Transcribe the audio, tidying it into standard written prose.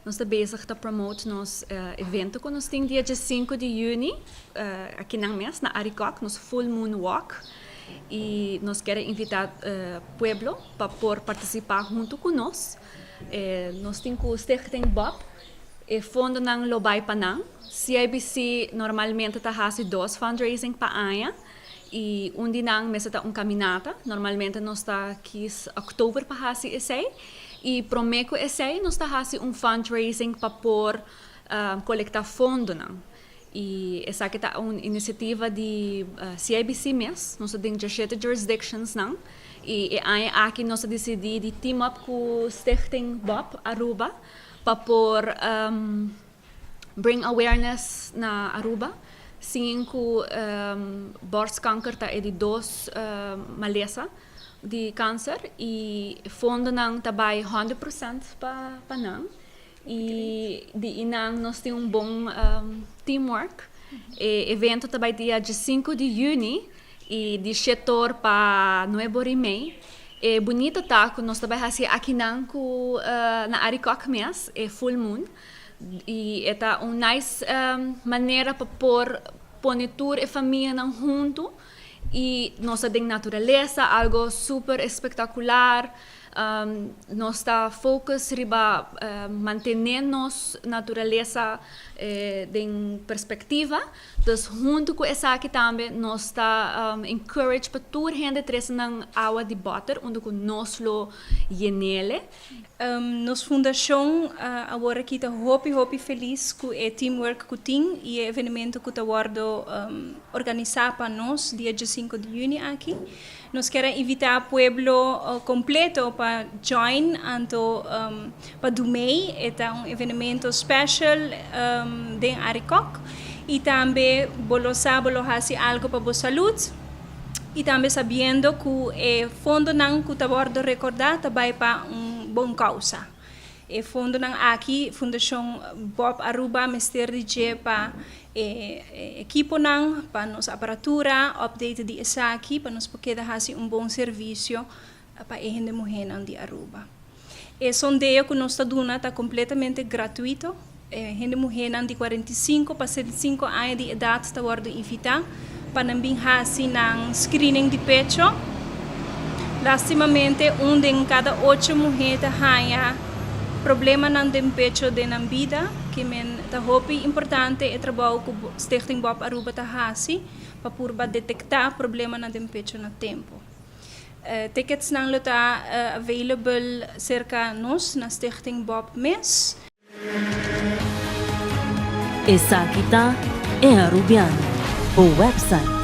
nós estamos bezig te promote nos evento que nós temos dia 5 de junho, aqui na mês, na Aricoc, nos Full Moon Walk. E nós queremos invitar o pueblo para participar junto conosco. Nós temos o Stichting Bob, e fundo ng Lobay Panang. CIBC normalmente faz 2 fundraising pa ano. E dinang mesa caminata. Normalmente nós está aqui em outubro para fazer esse. E prometo esse nós está fazendo fundraising para coletar fundo não. E essa aqui é uma iniciativa de CIBC mesmo. Nós temos 17 jurisdictions não. E aqui nós decidimos de team up com o Stichting Bob Aruba para bring awareness na Aruba. 5 borstkanker é de 2 malesa de câncer e fundo não trabalha 100% para não. E de inang nós temos bom teamwork. E evento também dia 5 de junho e de setor para 9 de maio. É bonito tá que nós também fazemos aqui na Aricoc mesmo, é full moon. E é uma nice maneira para pôr toda a família junto. E nós temos natureza, algo super espetacular. Nós está focus riba manter-nos natureza em perspectiva. Então, junto com essa aqui também, nós está encourage para toda a gente trazer na água de butter, onde nós lo llenele. Nos fundação agora aqui está hopi feliz com o teamwork que tem e o evento que está organizado para nós dia 5 de junho aqui. Nós queremos invitar o pueblo completo para join para Dumei. É um evento especial de Aricoc e também bolo fazer algo para a saúde. E também sabendo que o fundo não que está recordar também para boa causa. E fundo não aqui Fundação Bob Aruba Mister DJ para equipo não para nossa aparatura update de essa aqui para nós poder fazer bom serviço para a gente mulher de Aruba. E sondeio que nós está dando está completamente gratuito. Gente mulher de 45 para 75 anos de idade está invitada para também fazer screening de pecho. Lastimamente, de cada 8 mulheres tem problema no pecho de na vida, que é importante o trabalho que o Stichting Bob Aruba faz para detectar problema no pecho no tempo. Tickets não estão available cerca de nós na Stichting Bob MES. Essa aqui é Arubiano, o website